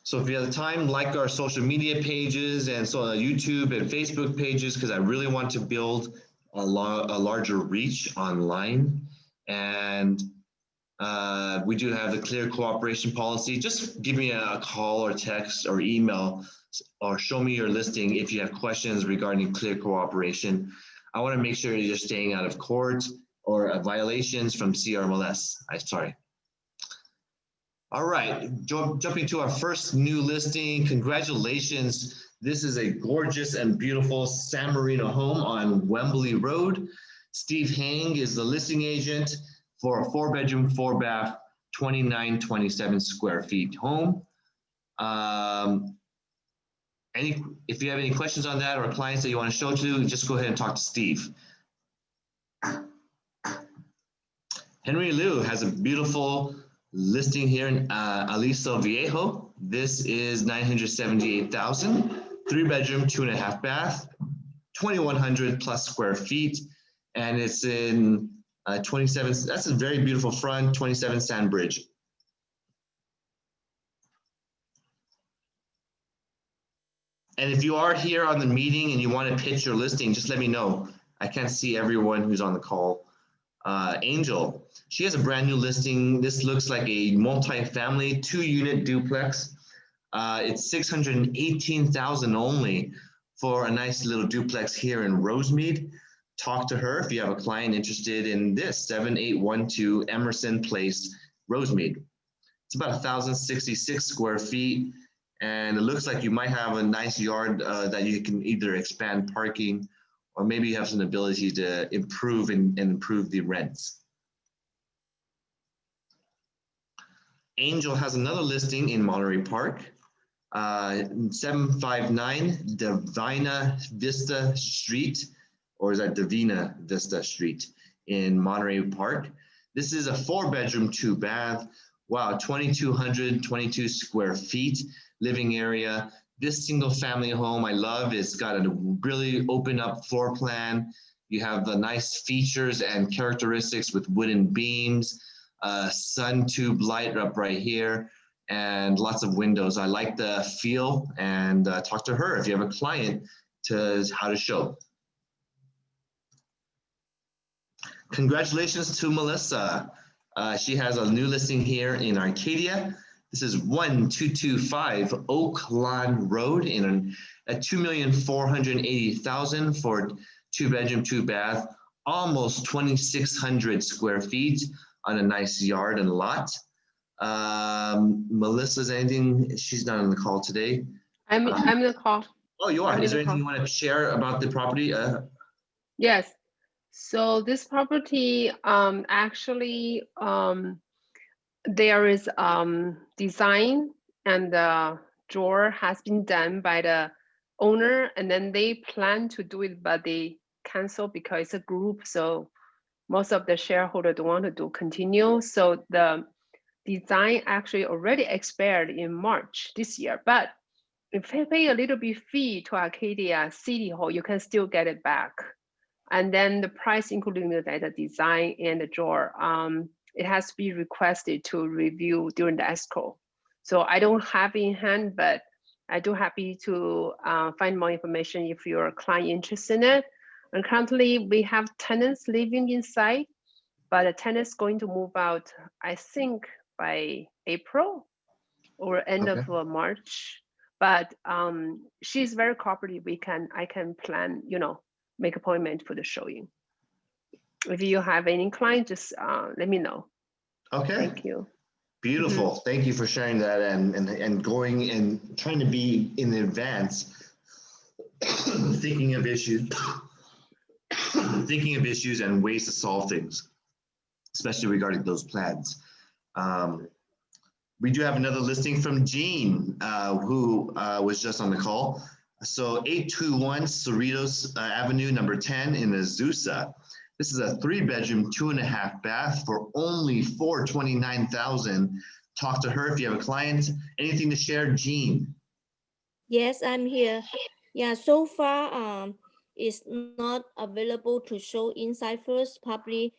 So if you have the time, like our social media pages and so YouTube and Facebook pages, because I really want to build a larger reach online. And we do have the clear cooperation policy. Just give me a call or text or email, or show me your listing if you have questions regarding clear cooperation. I want to make sure you're staying out of court or violations from CRMLS. Sorry. All right, jumping to our first new listing. Congratulations. This is a gorgeous and beautiful San Marino home on Wembley Road. Steve Hang is the listing agent for a 4-bedroom, 4-bath, 2927 square feet home. If you have any questions on that or clients that you want to show to, just go ahead and talk to Steve. Henry Liu has a beautiful listing here in Aliso Viejo. This is 978,000, 3-bedroom, 2.5 bath, 2,100 plus square feet, and it's in 27. That's a very beautiful front, 27 Sandbridge. And if you are here on the meeting and you want to pitch your listing, just let me know. I can't see everyone who's on the call. Angel, she has a brand new listing. This looks like a multi-family 2-unit duplex. It's 618,000 only for a nice little duplex here in Rosemead. Talk to her if you have a client interested in this, 7812 Emerson Place, Rosemead. It's about 1,066 square feet, and it looks like you might have a nice yard that you can either expand parking, or maybe you have some ability to improve and improve the rents. Angel has another listing in Monterey Park, 759 Divina Vista Street, or is that Divina Vista Street in Monterey Park. This is a 4-bedroom, 2-bath. Wow, 2,222 square feet living area. This single family home I love. It's got a really open up floor plan. You have the nice features and characteristics with wooden beams, sun tube light up right here, and lots of windows. I like the feel, and talk to her if you have a client to how to show. Congratulations to Melissa. She has a new listing here in Arcadia. This is 1225 Oak Lawn Road in a 2,480,000 for 2-bedroom, 2-bath, almost 2,600 square feet on a nice yard and lot. Melissa's anything? She's not on the call today. I'm the call. Oh, you are. I'm Is in there the anything you want to share about the property? Yes. So this property, actually, there is design and the drawer has been done by the owner, and then they plan to do it, but they cancel because it's a group. So most of the shareholders don't want to continue. So the design actually already expired in March this year, but if you pay a little bit fee to Arcadia City Hall, you can still get it back. And then the price, including the design and the drawer, it has to be requested to review during the escrow. So I don't have in hand, but I do happy to find more information if you're a client interested in it. And currently we have tenants living inside, but the tenant's going to move out, I think by April or end of March. But she's very cooperative. I can plan, make appointment for the showing. If you have any client, just let me know. Okay. Thank you. Beautiful. Thank you for sharing that and going and trying to be in advance, thinking of issues and ways to solve things, especially regarding those plans. We do have another listing from Jean, who was just on the call. So 821 Cerritos Avenue, number 10 in Azusa. This is a 3-bedroom, 2.5-bath for only $429,000. Talk to her if you have a client. Anything to share, Jean? Yes, I'm here. Yeah, so far it's not available to show inside first. Probably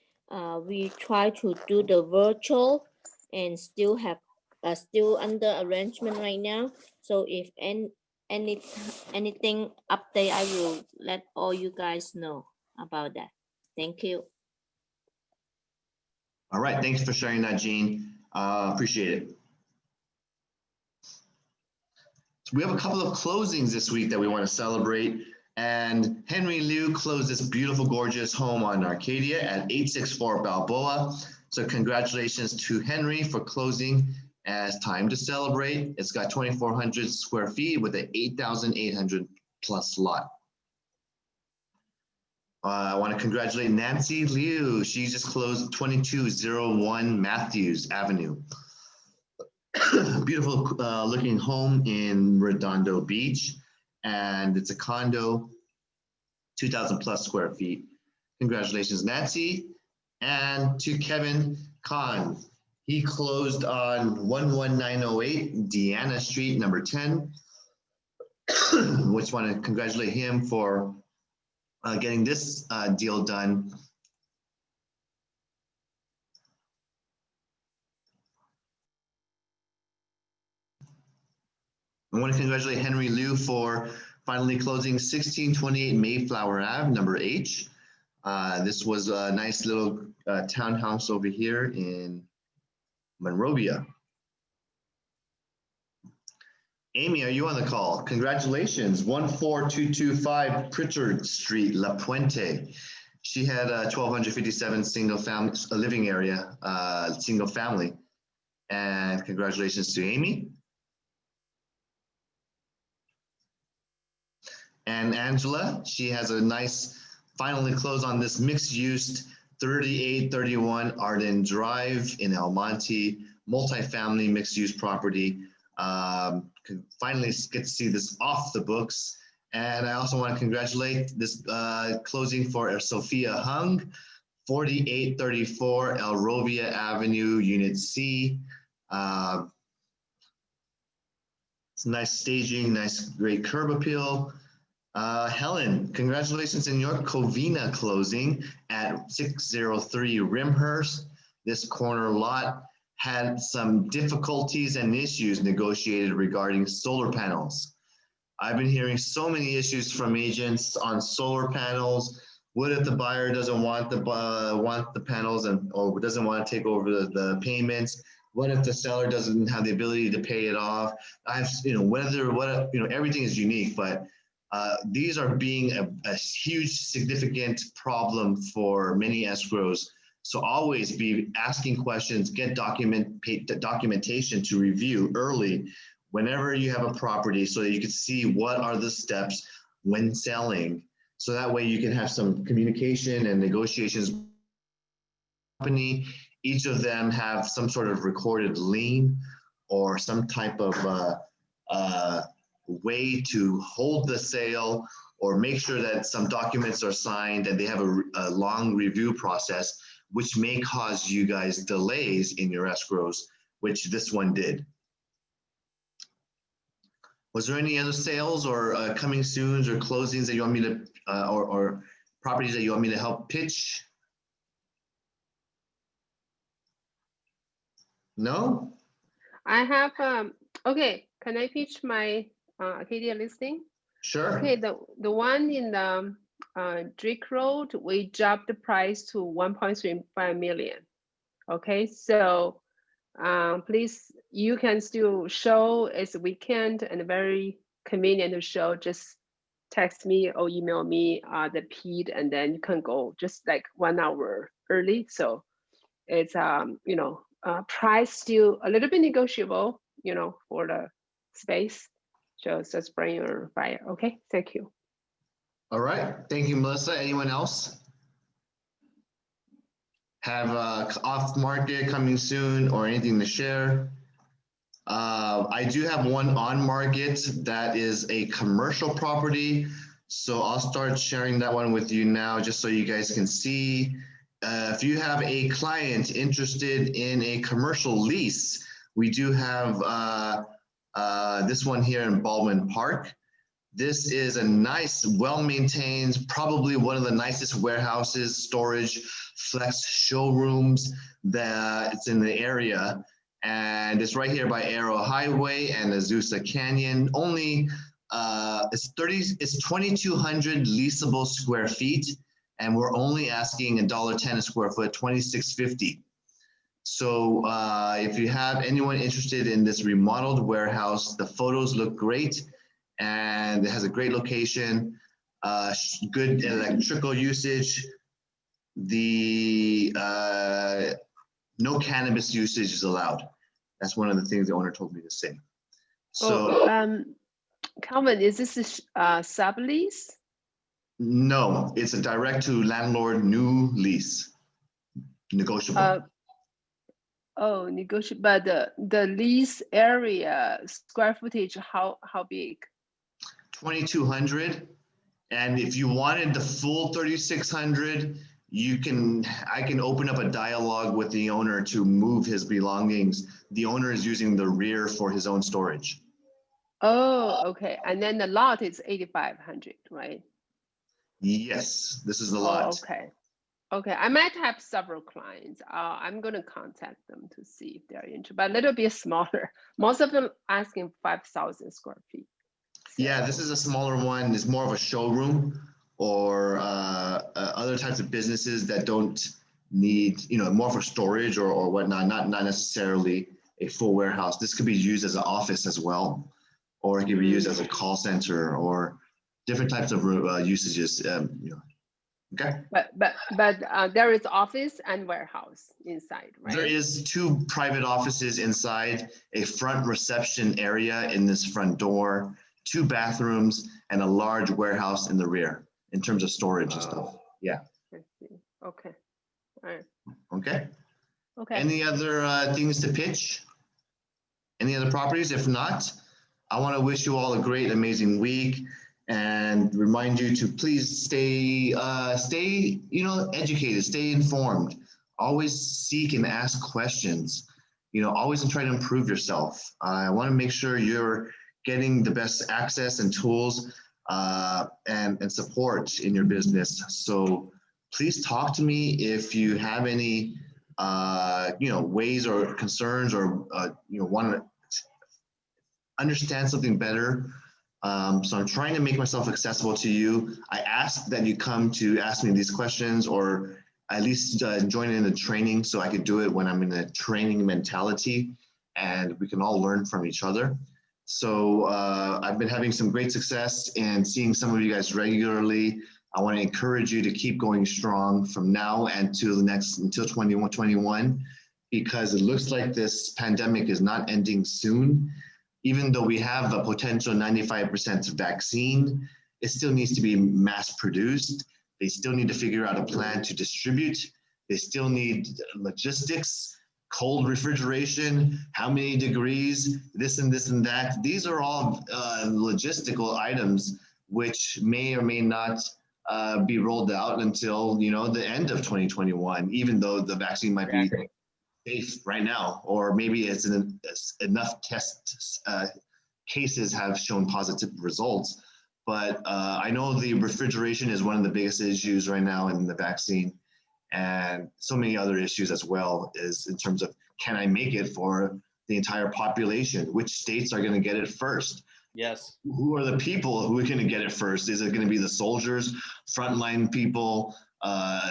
we try to do the virtual and still have still under arrangement right now. So if anything update, I will let all you guys know about that. Thank you. All right, thanks for sharing that, Jean. Appreciate it. So we have a couple of closings this week that we want to celebrate. And Henry Liu closed this beautiful, gorgeous home on Arcadia at 864 Balboa. So congratulations to Henry for closing as time to celebrate. It's got 2,400 square feet with an 8,800 plus lot. I want to congratulate Nancy Liu. She just closed 2201 Matthews Avenue. Beautiful looking home in Redondo Beach. And it's a condo, 2,000 plus square feet. Congratulations, Nancy. And to Kevin Kahn. He closed on 11908 Deanna Street, number 10. Which want to congratulate him for getting this deal done. I want to congratulate Henry Liu for finally closing 1628 Mayflower Ave, number H. This was a nice little townhouse over here in Monrovia. Amy, are you on the call? Congratulations, 14225 Pritchard Street, La Puente. She had 1,257 single family living area, single family. And congratulations to Amy. And Angela, she has a nice, finally closed on this mixed use 3831 Arden Drive in El Monte, multifamily mixed use property. Can finally get to see this off the books. And I also want to congratulate this closing for Sophia Hung, 4834 El Rovia Avenue, Unit C. It's nice staging, nice, great curb appeal. Helen, congratulations in your Covina closing at 603 Rimhurst. This corner lot had some difficulties and issues negotiated regarding solar panels. I've been hearing so many issues from agents on solar panels. What if the buyer doesn't want the panels or doesn't want to take over the payments? What if the seller doesn't have the ability to pay it off? Everything is unique, but these are being a huge, significant problem for many escrows. So always be asking questions, get documentation to review early whenever you have a property so that you can see what are the steps when selling. So that way you can have some communication and negotiations. Company, each of them have some sort of recorded lien or some type of way to hold the sale or make sure that some documents are signed and they have a long review process, which may cause you guys delays in your escrows, which this one did. Was there any other sales or coming soons or closings that you want me to, or properties that you want me to help pitch? No? I have, okay, can I pitch my Acadia listing? Sure. Okay, the one in the Drake Road, we dropped the price to 1.35 million. Okay, so please, you can still show. It's weekend and very convenient to show. Just text me or email me the PID, and then you can go just like 1 hour early. So it's price still a little bit negotiable, for the space. So just bring your buyer. Okay, thank you. All right, thank you, Melissa. Anyone else? Have off market coming soon or anything to share? I do have one on market that is a commercial property. So I'll start sharing that one with you now just so you guys can see. If you have a client interested in a commercial lease, we do have this one here in Baldwin Park. This is a nice, well-maintained, probably one of the nicest warehouses, storage, flex showrooms that it's in the area. And it's right here by Arrow Highway and Azusa Canyon. Only, it's 2,200 leasable square feet. And we're only asking $1.10 a square foot, $2,650. So if you have anyone interested in this remodeled warehouse, the photos look great. And it has a great location, good electrical usage. The no cannabis usage is allowed. That's one of the things the owner told me to say. So, Calvin, is this a sublease? No, it's a direct to landlord new lease, negotiable. Negotiable, but the lease area square footage, how big? 2,200, and if you wanted the full 3,600, I can open up a dialogue with the owner to move his belongings. The owner is using the rear for his own storage. Oh, okay. And then the lot is 8,500, right? Yes, this is the lot. Okay. Okay, I might have several clients. I'm going to contact them to see if they're interested, but a little bit smaller. Most of them asking 5,000 square feet. Yeah, this is a smaller one. It's more of a showroom or other types of businesses that don't need, more for storage or whatnot, not necessarily a full warehouse. This could be used as an office as well, or it could be used as a call center or different types of usages. Okay. But there is office and warehouse inside, right? There is 2 private offices inside, a front reception area in this front door, 2 bathrooms, and a large warehouse in the rear in terms of storage and stuff. Yeah. I see. Okay. All right. Okay. Okay. Any other things to pitch? Any other properties? If not, I want to wish you all a great, amazing week and remind you to please stay educated, stay informed. Always seek and ask questions. Always try to improve yourself. I want to make sure you're getting the best access and tools and support in your business. So please talk to me if you have any ways or concerns or want to understand something better. So I'm trying to make myself accessible to you. I ask that you come to ask me these questions or at least join in the training so I could do it when I'm in a training mentality and we can all learn from each other. So I've been having some great success in seeing some of you guys regularly. I want to encourage you to keep going strong from now until 2021, because it looks like this pandemic is not ending soon. Even though we have a potential 95% vaccine, it still needs to be mass produced. They still need to figure out a plan to distribute. They still need logistics, cold refrigeration, how many degrees, this and that. These are all logistical items which may or may not be rolled out until the end of 2021, even though the vaccine might be safe right now, or maybe it's enough tests cases have shown positive results. But I know the refrigeration is one of the biggest issues right now in the vaccine, and so many other issues as well is in terms of, can I make it for the entire population? Which states are going to get it first? Yes. Who are the people who are going to get it first? Is it going to be the soldiers, frontline people,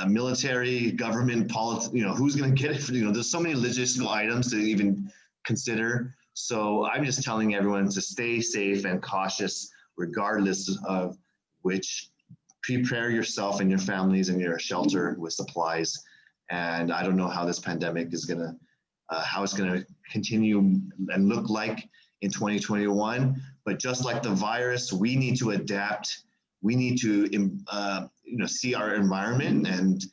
military, government, who's going to get it? There's so many logistical items to even consider. So I'm just telling everyone to stay safe and cautious, regardless of which. Prepare yourself and your families and your shelter with supplies. And I don't know how this pandemic is how it's gonna continue and look like in 2021. But just like the virus, we need to adapt. We need to see our environment, and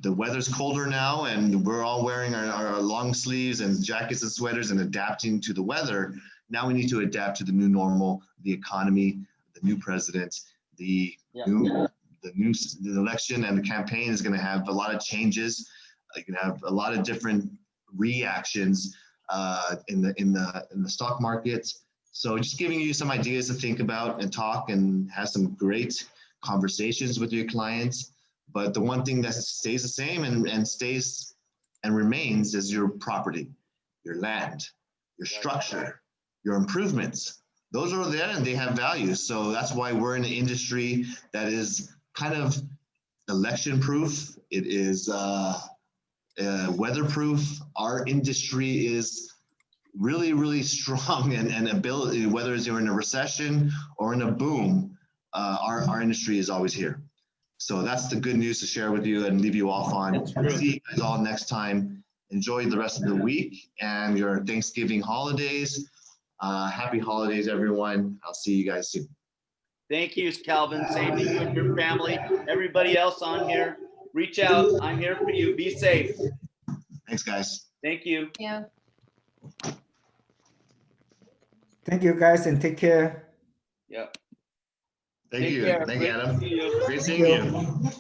the weather's colder now, and we're all wearing our long sleeves and jackets and sweaters and adapting to the weather. Now we need to adapt to the new normal, the economy, the new president, the election and the campaign is going to have a lot of changes. You can have a lot of different reactions in the stock market. So just giving you some ideas to think about and talk and have some great conversations with your clients. But the one thing that stays the same and stays and remains is your property, your land, your structure, your improvements. Those are there and they have value. So that's why we're in an industry that is kind of election proof. It is weatherproof. Our industry is really, really strong and ability, whether it's you're in a recession or in a boom, our industry is always here. So that's the good news to share with you and leave you off on. See you guys all next time. Enjoy the rest of the week and your Thanksgiving holidays. Happy holidays, everyone. I'll see you guys soon. Thank you, Calvin. Same to you and your family. Everybody else on here, reach out. I'm here for you. Be safe. Thanks, guys. Thank you. Yeah. Thank you, guys, and take care. Yep. Thank Take you. care. Thank you, Great to Adam. see you. Great seeing you.